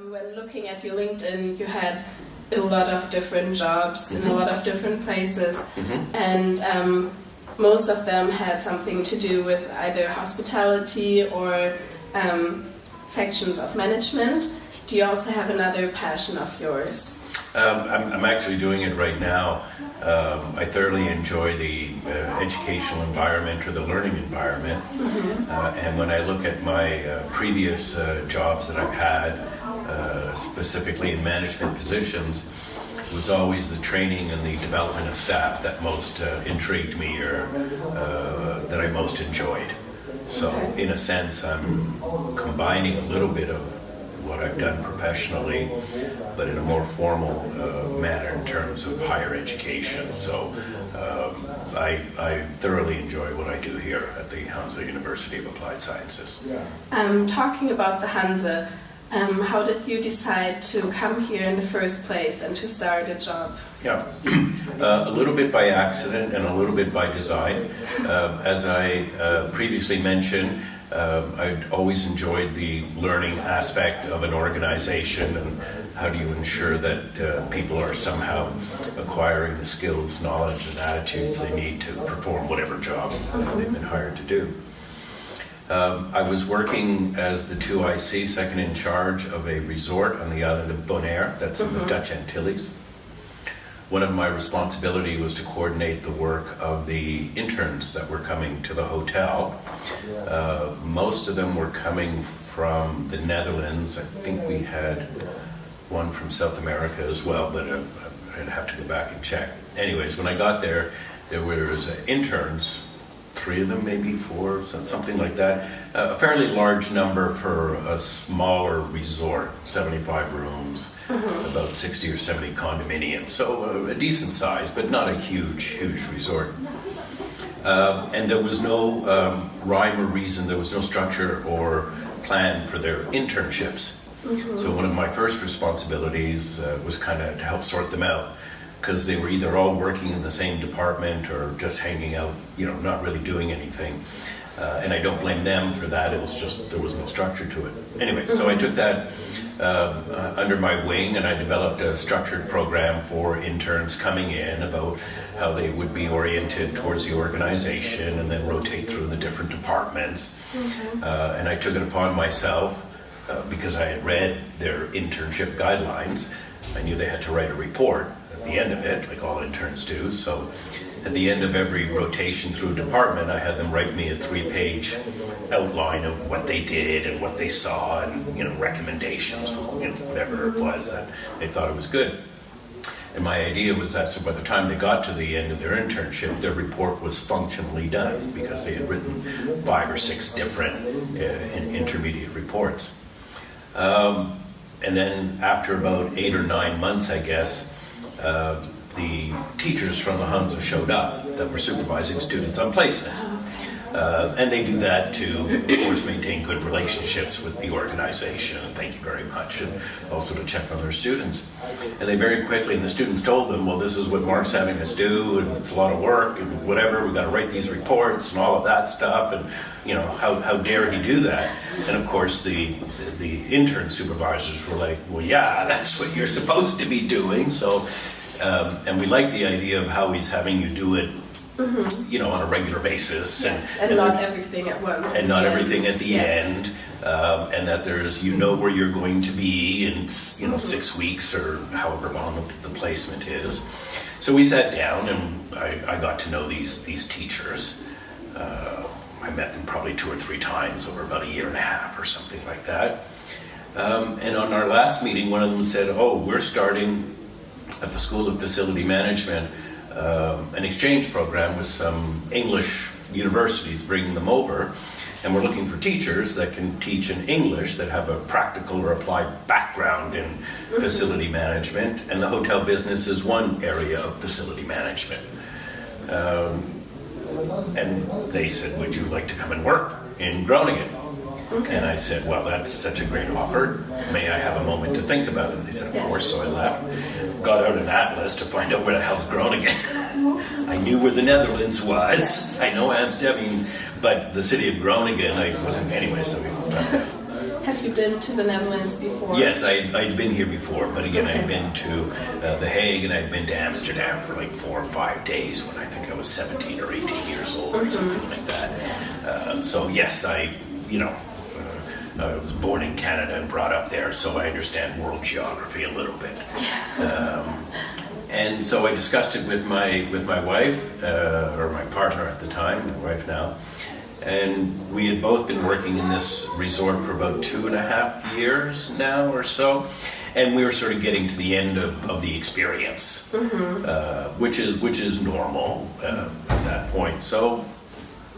when looking at your LinkedIn, you had a lot of different jobs in a lot of different places, and most of them had something to do with either hospitality or sections of management. Do you also have another passion of yours? I'm actually doing it right now. I thoroughly enjoy the educational environment or the learning environment. And when I look at my previous jobs that I've had, specifically in management positions, it was always the training and the development of staff that most intrigued me or that I most enjoyed. So in a sense, I'm combining a little bit of what I've done professionally, but in a more formal manner in terms of higher education. So I thoroughly enjoy what I do here at the Hansa University of Applied Sciences. Talking about the Hansa, how did you decide to come here in the first place and to start a job? Yeah, a little bit by accident and a little bit by design. As I previously mentioned, I'd always enjoyed the learning aspect of an organization and how do you ensure that people are somehow acquiring the skills, knowledge, and attitudes they need to perform whatever job they've been hired to do. I was working as the 2IC, second in charge of a resort on the island of Bonaire, that's in the Dutch Antilles. One of my responsibilities was to coordinate the work of the interns that were coming to the hotel. Most of them were coming from the Netherlands. I think we had one from South America as well, but I'd have to go back and check. Anyways, when I got there, there was interns, 3 of them, maybe 4, something like that. A fairly large number for a smaller resort, 75 rooms, about 60 or 70 condominiums. So a decent size, but not a huge resort. And there was no rhyme or reason, there was no structure or plan for their internships. So one of my first responsibilities was kind of to help sort them out, because they were either all working in the same department or just hanging out, not really doing anything. And I don't blame them for that. It was just, there was no structure to it. Anyway, so I took that under my wing and I developed a structured program for interns coming in about how they would be oriented towards the organization and then rotate through the different departments. And I took it upon myself, because I had read their internship guidelines. I knew they had to write a report at the end of it, like all interns do. So at the end of every rotation through a department, I had them write me a 3-page outline of what they did and what they saw and, recommendations, whatever it was that they thought it was good. And my idea was that so by the time they got to the end of their internship, their report was functionally done because they had written 5 or 6 different intermediate reports. And then after about 8 or 9 months, I guess, the teachers from the Hansa showed up that were supervising students on placements. And they do that to, of course, maintain good relationships with the organization, and thank you very much, and also to check on their students. And they very quickly, and the students told them, well, this is what Mark's having us do, and it's a lot of work, and whatever, we've got to write these reports, and all of that stuff, and, how dare he do that? And of course, the intern supervisors were like, well, yeah, that's what you're supposed to be doing, so, and we like the idea of how he's having you do it, on a regular basis. Yes, and not everything at once. And not everything at the end. And that there's, where you're going to be in, 6 weeks or however long the placement is. So we sat down and I got to know these teachers. I met them probably 2 or 3 times over about 1.5 years or something like that. And on our last meeting, one of them said, we're starting at the School of Facility Management an exchange program with some English universities, bringing them over, and we're looking for teachers that can teach in English that have a practical or applied background in facility management, and the hotel business is one area of facility management. And they said, would you like to come and work in Groningen? Okay. And I said, well, that's such a great offer. May I have a moment to think about it? And they said, of course. So I left, got out an atlas to find out where the hell's Groningen. I knew where the Netherlands was. I know Amsterdam, but the city of Groningen, I wasn't anyway, so we got that. Have Have you been to the Netherlands before? Yes, I'd been here before, but again, Okay. I'd been to The Hague and I'd been to Amsterdam for like 4 or 5 days when I think I was 17 or 18 years old or something like that. So yes, I was born in Canada and brought up there, so I understand world geography a little bit. And so I discussed it with my wife, or my partner at the time, my wife now, and we had both been working in this resort for about 2.5 years now or so, and we were sort of getting to the end of the experience, which is normal at that point. So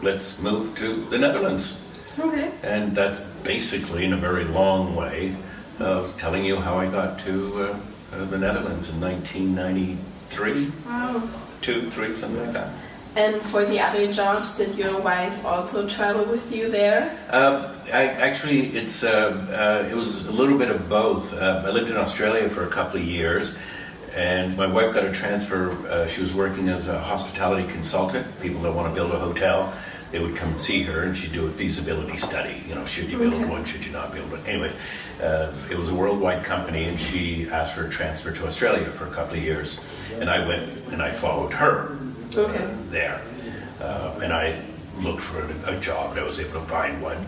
let's move to the Netherlands. Okay. And that's basically, in a very long way, of telling you how I got to the Netherlands in 1993. Wow. 2, 3, something like that. And for the other jobs, did your wife also travel with you there? It was a little bit of both. I lived in Australia for a couple of years, and my wife got a transfer. She was working as a hospitality consultant. People that want to build a hotel, they would come and see her, and she'd do a feasibility study. Should you build one, should you not build one? Anyway, it was a worldwide company, and she asked for a transfer to Australia for a couple of years, and I went and I followed her there, and I looked for a job, and I was able to find one,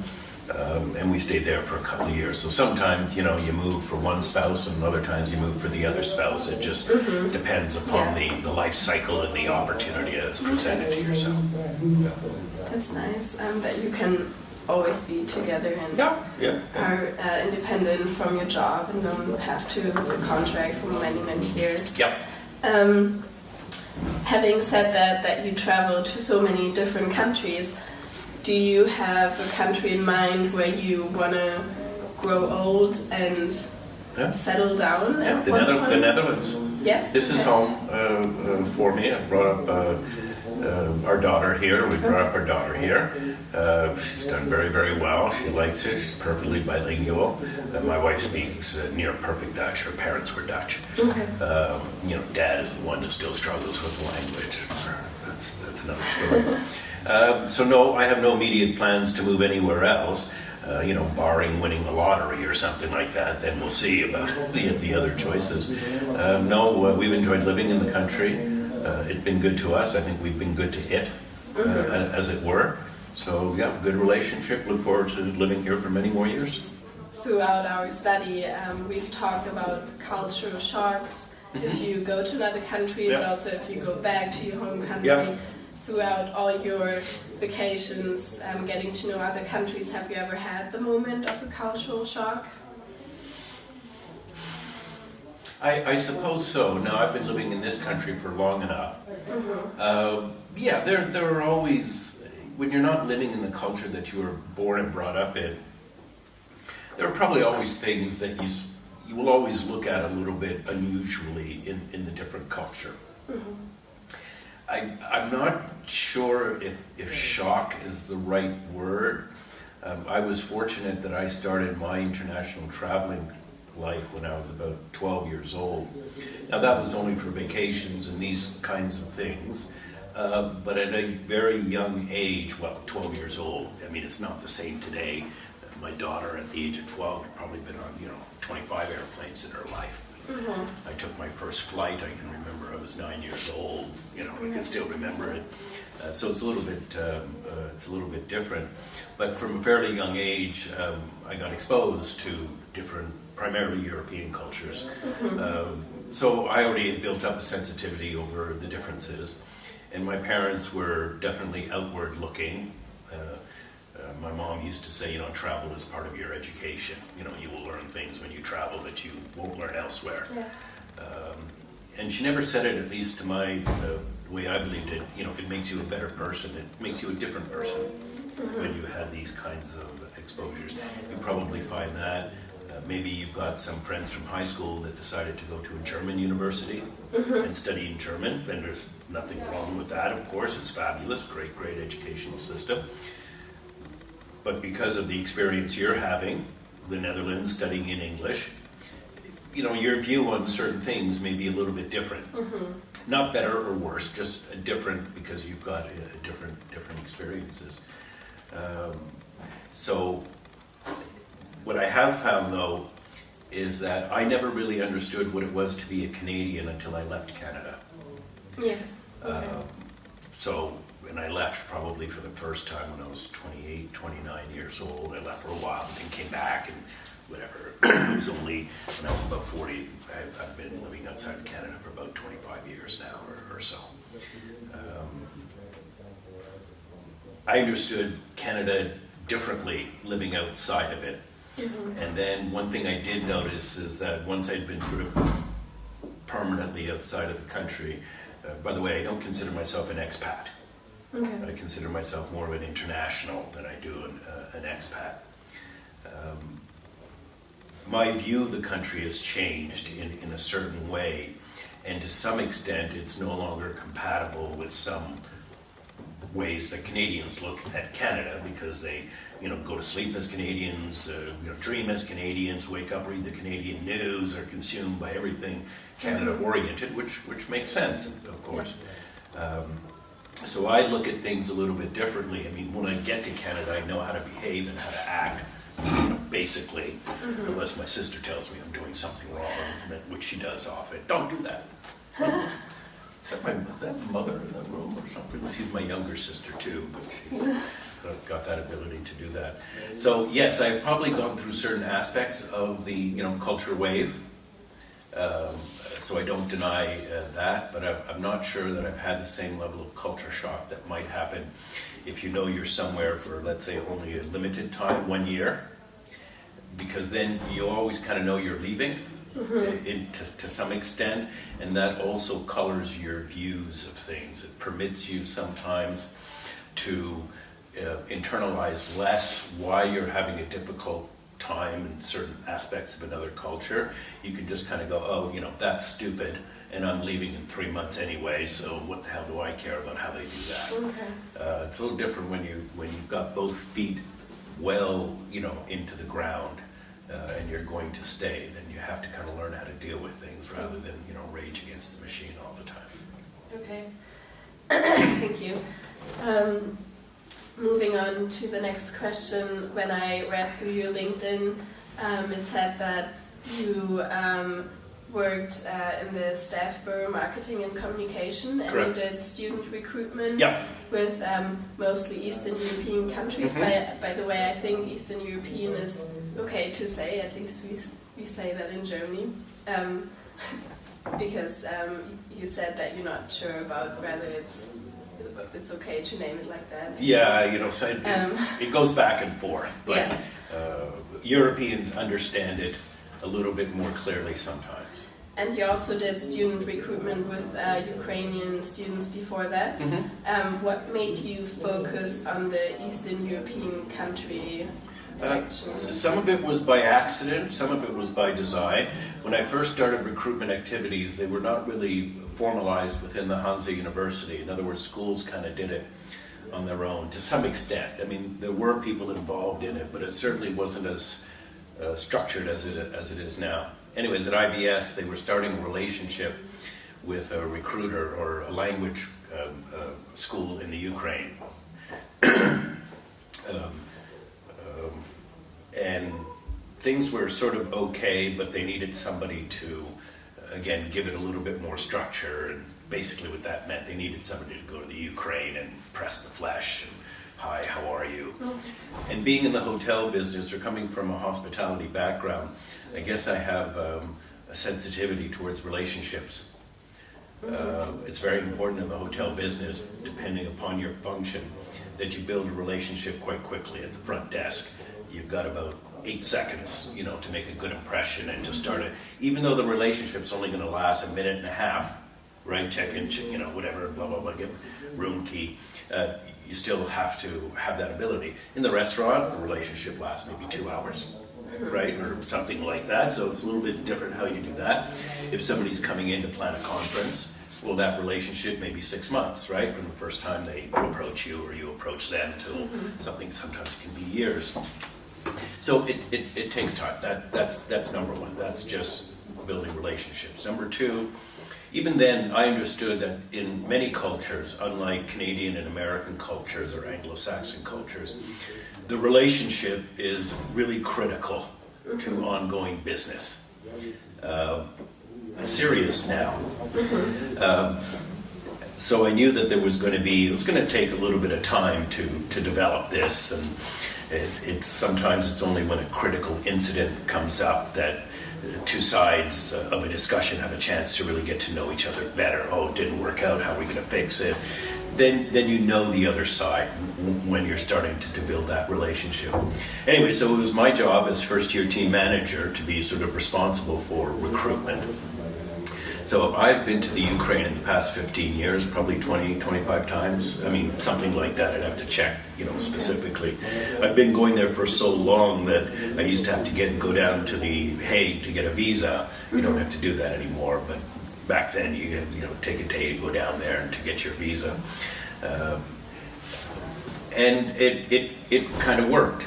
and we stayed there for a couple of years. So sometimes, you move for one spouse, and other times you move for the other spouse. It just depends upon the life cycle and the opportunity that's presented to yourself. That's nice, that you can always be together and are independent from your job and don't have to with a contract for many, many years. Yep. Having said that you travel to so many different countries, do you have a country in mind where you want to grow old and settle down at one point? The Netherlands. Yes. This is home for me. I brought up our daughter here. We brought up our daughter here. She's done very, very well. She likes it. She's perfectly bilingual. My wife speaks near perfect Dutch. Her parents were Dutch. Okay. Dad is the one who still struggles with language. That's another story. So no, I have no immediate plans to move anywhere else. Barring winning the lottery or something like that, then we'll see about the other choices. We've enjoyed living in the country. It's been good to us. I think we've been good to it, as it were. So yeah, good relationship. Look forward to living here for many more years. Throughout our study, we've talked about cultural shocks. If you go to another country, but also if you go back to your home country. Throughout all your vacations, getting to know other countries, have you ever had the moment of a cultural shock? I suppose so. Now, I've been living in this country for long enough. There are always, when you're not living in the culture that you were born and brought up in, there are probably always things that you will always look at a little bit unusually in the different culture. I'm not sure if shock is the right word. I was fortunate that I started my international traveling life when I was about 12 years old. Now that was only for vacations and these kinds of things, but at a very young age, 12 years old, I mean it's not the same today. My daughter at the age of 12 had probably been on 25 airplanes in her life. I took my first flight. I can remember I was 9 years old. I can still remember it. So it's a little bit different. But from a fairly young age, I got exposed to different, primarily European cultures. So I already had built up a sensitivity over the differences. And my parents were definitely outward looking. My mom used to say, travel is part of your education. You will learn things when you travel that you won't learn elsewhere. Yes. And she never said it, at least to the way I believed it. If it makes you a better person, it makes you a different person when you have these kinds of exposures. You probably find that. Maybe you've got some friends from high school that decided to go to a German university and study in German, and there's nothing wrong with that, of course. It's fabulous, great educational system. But because of the experience you're having, the Netherlands, studying in English, your view on certain things may be a little bit different. Not better or worse, just different because you've got different experiences. So what I have found, though, is that I never really understood what it was to be a Canadian until I left Canada. Yes. Okay. And I left probably for the first time when I was 28, 29 years old. I left for a while, then came back and whatever. It was only when I was about 40. I've been living outside of Canada for about 25 years now or so. I understood Canada differently living outside of it. Mm-hmm. And then one thing I did notice is that once I'd been sort of permanently outside of the country, by the way, I don't consider myself an expat. Okay. I consider myself more of an international than I do an expat. My view of the country has changed in a certain way, and to some extent it's no longer compatible with some ways that Canadians look at Canada, because they go to sleep as Canadians, dream as Canadians, wake up, read the Canadian news, are consumed by everything Canada-oriented, which makes sense, of course. So I look at things a little bit differently. I mean, when I get to Canada, I know how to behave and how to act, basically, unless my sister tells me I'm doing something wrong, which she does often. Don't do that. Is that mother in the room or something? She's my younger sister too, but she's got that ability to do that. So yes, I've probably gone through certain aspects of the culture wave. So I don't deny that, but I'm not sure that I've had the same level of culture shock that might happen if you're somewhere for, let's say, only a limited time, 1 year, because then you always kind of know you're leaving. To some extent, and that also colors your views of things. It permits you sometimes to internalize less why you're having a difficult time in certain aspects of another culture. You can just kind of go, oh, that's stupid, and I'm leaving in 3 months anyway, so what the hell do I care about how they do that? Okay. It's a little different when you've got both feet well, into the ground. And you're going to stay, then you have to kind of learn how to deal with things rather than, rage against the machine all the time. Okay. Thank you. Moving on to the next question, when I read through your LinkedIn, it said that you worked in the staff bureau marketing and communication, and Correct. you did student recruitment Yep. with mostly Eastern European countries. By the way, I think Eastern European is okay to say, at least we say that in Germany, because you said that you're not sure about whether it's okay to name it like that. Yeah, so it goes back and forth, but yes. Europeans understand it a little bit more clearly sometimes. And you also did student recruitment with Ukrainian students before that. What made you focus on the Eastern European country section? Some of it was by accident, some of it was by design. When I first started recruitment activities, they were not really formalized within the Hansa University. In other words, schools kind of did it on their own to some extent. I mean, there were people involved in it, but it certainly wasn't as structured as it is now. Anyways, at IBS, they were starting a relationship with a recruiter or a language school in the Ukraine. And things were sort of okay, but they needed somebody to, again, give it a little bit more structure. And basically what that meant, they needed somebody to go to the Ukraine and press the flesh. And, hi, how are you? And being in the hotel business or coming from a hospitality background, I guess I have a sensitivity towards relationships. It's very important in the hotel business, depending upon your function, that you build a relationship quite quickly at the front desk. You've got about 8 seconds, to make a good impression and to start it. Even though the relationship's only going to last a minute and a half, right? Check in, whatever, blah, blah, blah, get room key. You still have to have that ability. In the restaurant, the relationship lasts maybe 2 hours, right? Or something like that. So it's a little bit different how you do that. If somebody's coming in to plan a conference, well, that relationship may be 6 months, right? From the first time they approach you or you approach them till something sometimes can be years. So it takes time. That's number one. That's just building relationships. Number two, even then, I understood that in many cultures, unlike Canadian and American cultures or Anglo-Saxon cultures, the relationship is really critical to ongoing business. It's serious now. So I knew that it was going to take a little bit of time to develop this, and it's sometimes it's only when a critical incident comes up that two sides of a discussion have a chance to really get to know each other better. Oh, it didn't work out, how are we going to fix it? Then you know the other side when you're starting to build that relationship. Anyway, so it was my job as first-year team manager to be sort of responsible for recruitment. So I've been to the Ukraine in the past 15 years, probably 20, 25 times. I mean, something like that. I'd have to check, specifically. I've been going there for so long that I used to have to go down to the Hague to get a visa. You don't have to do that anymore, but back then you take a day to go down there and to get your visa. And it kind of worked.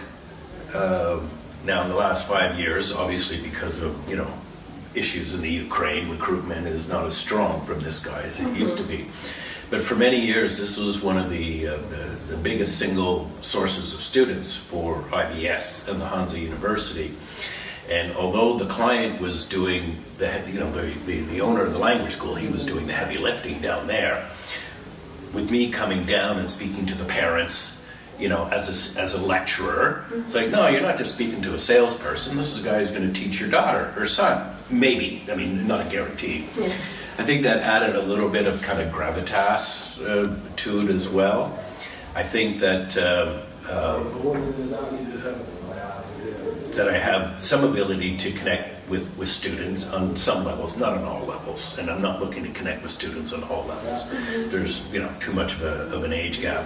Now in the last 5 years, obviously because of, issues in the Ukraine, recruitment is not as strong from this guy as it used to be. But for many years, this was one of the biggest single sources of students for IBS and the Hansa University. And although the client was doing the owner of the language school, he was doing the heavy lifting down there. With me coming down and speaking to the parents, as a lecturer, it's like, no, you're not just speaking to a salesperson. This is a guy who's going to teach your daughter or son. Maybe. I mean, not a guarantee. Yeah. I think that added a little bit of kind of gravitas to it as well. I think that that I have some ability to connect with students on some levels, not on all levels, and I'm not looking to connect with students on all levels. There's too much of an age gap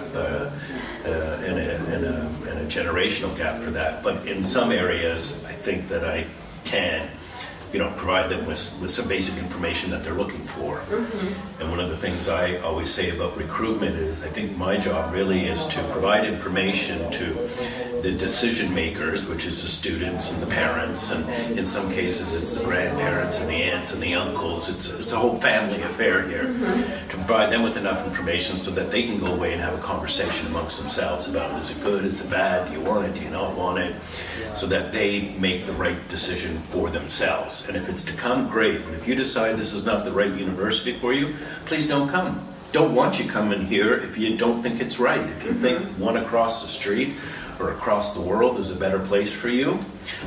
and a generational gap for that. But in some areas, I think that I can provide them with some basic information that they're looking for. And one of the things I always say about recruitment is I think my job really is to provide information to the decision makers, which is the students and the parents, and in some cases it's the grandparents and the aunts and the uncles. It's a whole family affair here. To provide them with enough information so that they can go away and have a conversation amongst themselves about, is it good, is it bad, do you want it, do you not want it, so that they make the right decision for themselves. And if it's to come, great. But if you decide this is not the right university for you, please don't come. Don't want you coming here if you don't think it's right. If you think one across the street or across the world is a better place for you,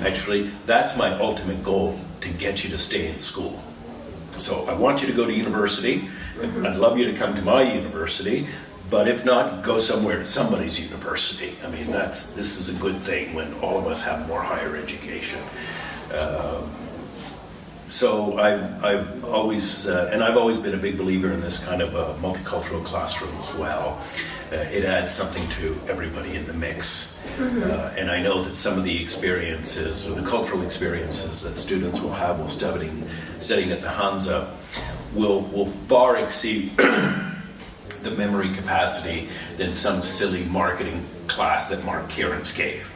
actually, that's my ultimate goal, to get you to stay in school. So I want you to go to university. I'd love you to come to my university. But if not, go somewhere to somebody's university. I mean, this is a good thing when all of us have more higher education. So I've always been a big believer in this kind of a multicultural classroom as well. It adds something to everybody in the mix. And I know that some of the experiences, or the cultural experiences that students will have while studying at the Hansa will far exceed the memory capacity than some silly marketing class that Mark Kierans gave.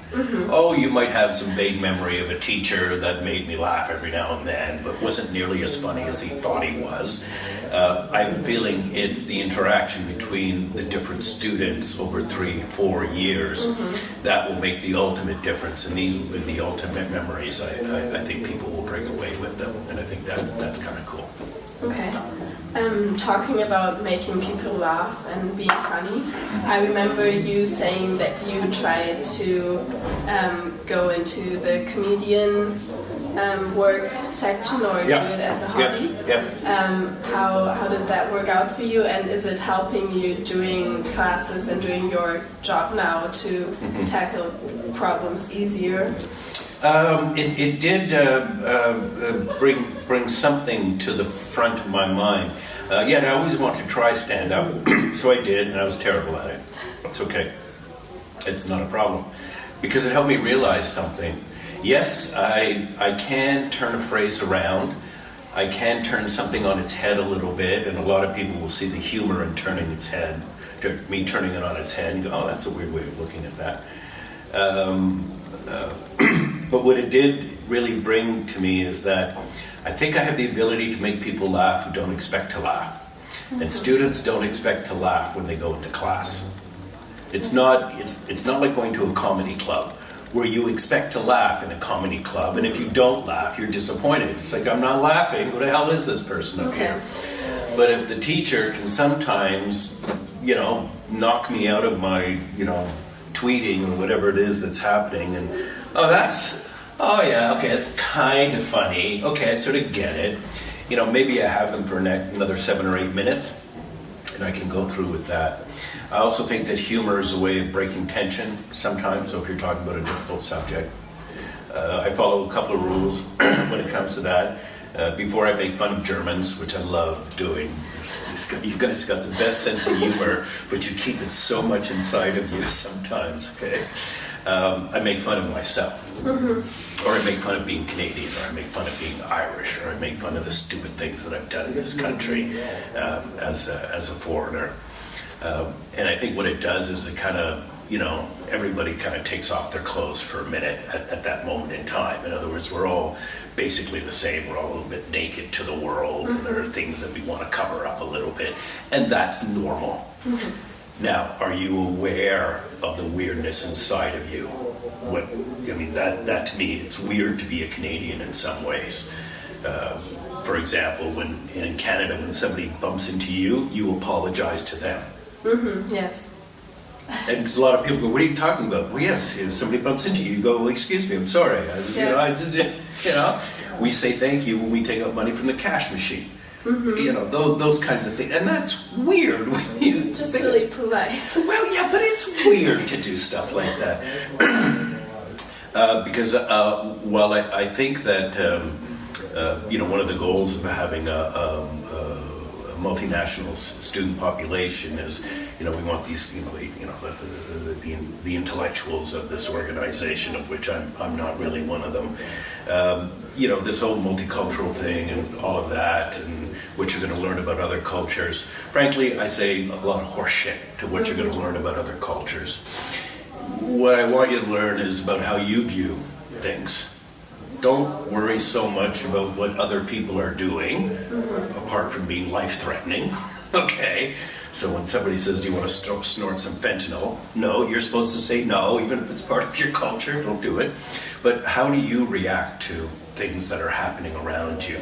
Oh, you might have some vague memory of a teacher that made me laugh every now and then, but wasn't nearly as funny as he thought he was. I'm feeling it's the interaction between the different students over 3-4 years that will make the ultimate difference, and these will be the ultimate memories I think people will bring away with them, and I think that's kind of cool. Okay. Talking about making people laugh and being funny, I remember you saying that you tried to go into the comedian work section or do it as a hobby. How did that work out for you, and is it helping you doing classes and doing your job now to tackle problems easier? It did bring something to the front of my mind. I always wanted to try stand-up, so I did, and I was terrible at it. It's okay. It's not a problem. Because it helped me realize something. Yes, I can turn a phrase around. I can turn something on its head a little bit, and a lot of people will see the humor in turning its head, me turning it on its head, and go, oh, that's a weird way of looking at that. But what it did really bring to me is that I think I have the ability to make people laugh who don't expect to laugh. And students don't expect to laugh when they go into class. It's not like going to a comedy club where you expect to laugh in a comedy club, and if you don't laugh, you're disappointed. It's like, I'm not laughing. Who the hell is this person up here? But if the teacher can sometimes, knock me out of my, tweeting or whatever it is that's happening, and it's kind of funny. Okay, I sort of get it. Maybe I have them for another 7 or 8 minutes, and I can go through with that. I also think that humor is a way of breaking tension sometimes, so if you're talking about a difficult subject. I follow a couple of rules when it comes to that. Before I make fun of Germans, which I love doing. You guys got the best sense of humor, but you keep it so much inside of you sometimes, okay? I make fun of myself. Or I make fun of being Canadian, or I make fun of being Irish, or I make fun of the stupid things that I've done in this country as a foreigner. And I think what it does is it kind of, everybody kind of takes off their clothes for a minute at that moment in time. In other words, we're all basically the same. We're all a little bit naked to the world, and there are things that we want to cover up a little bit, and that's normal. Now, are you aware of the weirdness inside of you? That to me, it's weird to be a Canadian in some ways. For example, when in Canada, when somebody bumps into you, you apologize to them. Yes. And there's a lot of people go, what are you talking about? Well, yes, somebody bumps into you, you go, well, excuse me, I'm sorry. We say thank you when we take out money from the cash machine. Those kinds of things. And that's weird when you... Just really polite. Well, yeah, but it's weird to do stuff like that. Because while I think that, one of the goals of having a multinational student population is, we want these, the intellectuals of this organization, of which I'm not really one of them. This whole multicultural thing and all of that, and what you're going to learn about other cultures. Frankly, I say a lot of horse shit to what you're going to learn about other cultures. What I want you to learn is about how you view things. Don't worry so much about what other people are doing, apart from being life-threatening, okay? So when somebody says, do you want to snort some fentanyl? No, you're supposed to say no, even if it's part of your culture, don't do it. But how do you react to things that are happening around you?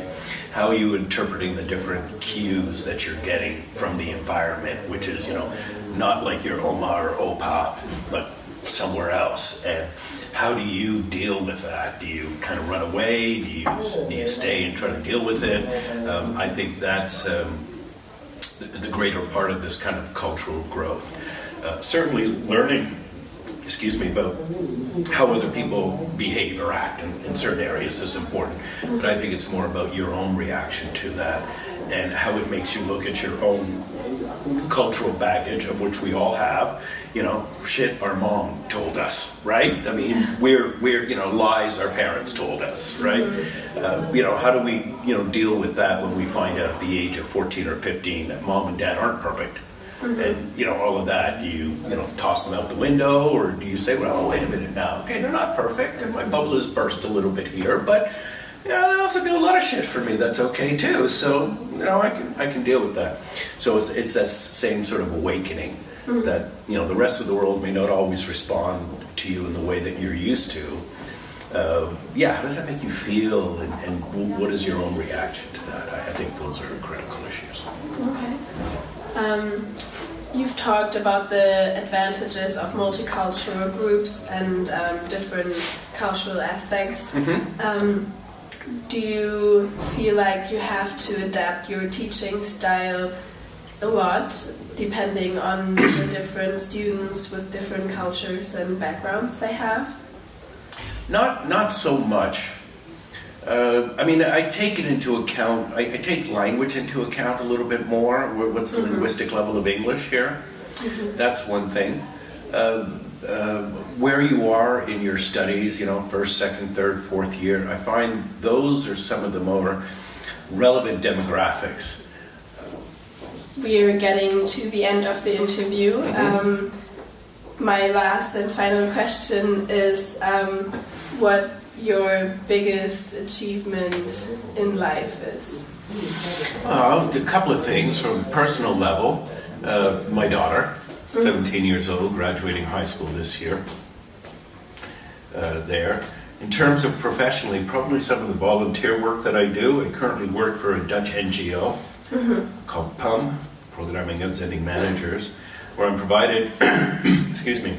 How are you interpreting the different cues that you're getting from the environment, which is, not like your Oma or Opa, but somewhere else? And how do you deal with that? Do you kind of run away? Do you stay and try to deal with it? I think that's the greater part of this kind of cultural growth. Certainly learning, about how other people behave or act in certain areas is important. But I think it's more about your own reaction to that and how it makes you look at your own cultural baggage, of which we all have. Shit our mom told us, right? I mean, we're lies our parents told us, right? How do we, deal with that when we find out at the age of 14 or 15 that mom and dad aren't perfect? And, all of that, do you toss them out the window, or do you say, well, wait a minute now, okay, they're not perfect, and my bubble has burst a little bit here, but they also do a lot of shit for me that's okay too, so, I can deal with that. So it's that same sort of awakening that, the rest of the world may not always respond to you in the way that you're used to. How does that make you feel, and what is your own reaction to that? I think those are critical issues. Okay. You've talked about the advantages of multicultural groups and different cultural aspects. Do you feel like you have to adapt your teaching style a lot, depending on the different students with different cultures and backgrounds they have? Not so much. I take it into account. I take language into account a little bit more. What's the linguistic level of English here? That's one thing. Where you are in your studies, first, second, third, fourth year, I find those are some of the more relevant demographics. We are getting to the end of the interview. My last and final question is, what your biggest achievement in life is? A couple of things from a personal level. My daughter, 17 years old, graduating high school this year. There. In terms of professionally, probably some of the volunteer work that I do. I currently work for a Dutch NGO called PUM, Programming Uitzending Managers, where I'm provided, excuse me,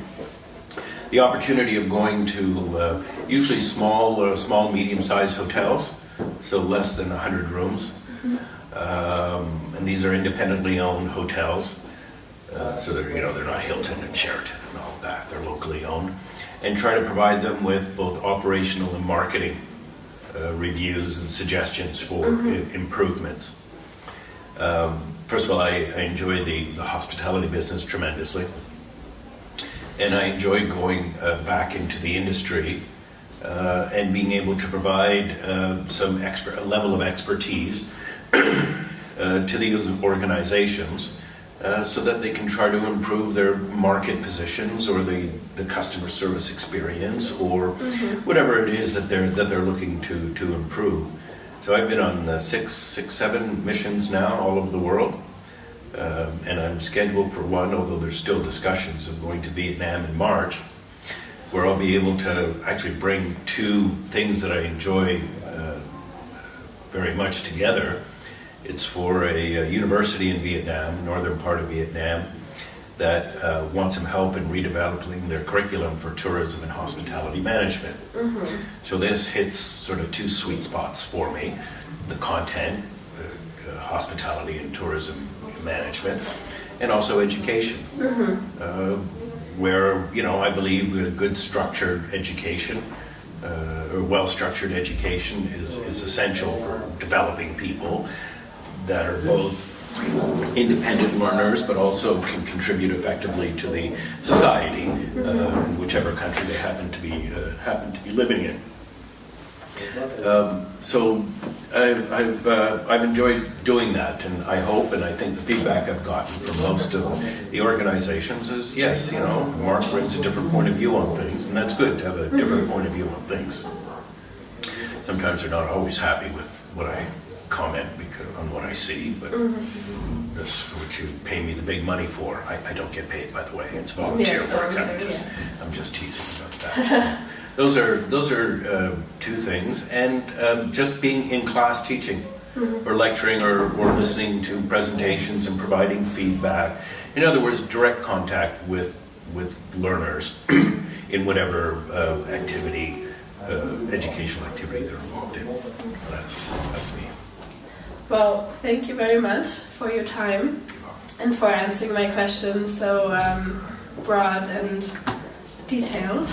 the opportunity of going to usually small, medium-sized hotels, so less than 100 rooms. And these are independently owned hotels, so they're not Hilton and Sheraton and all of that. They're locally owned, and try to provide them with both operational and marketing reviews and suggestions for improvements. First of all, I enjoy the hospitality business tremendously, and I enjoy going back into the industry and being able to provide a level of expertise to these organizations so that they can try to improve their market positions or the customer service experience or whatever it is that they're looking to improve. So I've been on 7 missions now all over the world, and I'm scheduled for one, although there's still discussions of going to Vietnam in March, where I'll be able to actually bring two things that I enjoy very much together. It's for a university in Vietnam, northern part of Vietnam, that wants some help in redeveloping their curriculum for tourism and hospitality management. So this hits sort of two sweet spots for me: the content, hospitality and tourism management, and also education, where I believe a good structured education, or well-structured education is essential for developing people that are both independent learners, but also can contribute effectively to the society, in whichever country they happen to be living in. So I've enjoyed doing that, and I hope, and I think the feedback I've gotten from most of the organizations is, yes, Mark brings a different point of view on things, and that's good to have a different point of view on things. Sometimes they're not always happy with what I comment on what I see, but that's what you pay me the big money for. I don't get paid, by the way. It's volunteer work. I'm just teasing about that. Those are two things, and just being in class teaching, or lecturing, or listening to presentations and providing feedback. In other words, direct contact with learners in whatever activity, educational activity they're involved in. That's me. Well, thank you very much for your time and for answering my questions so broad and detailed.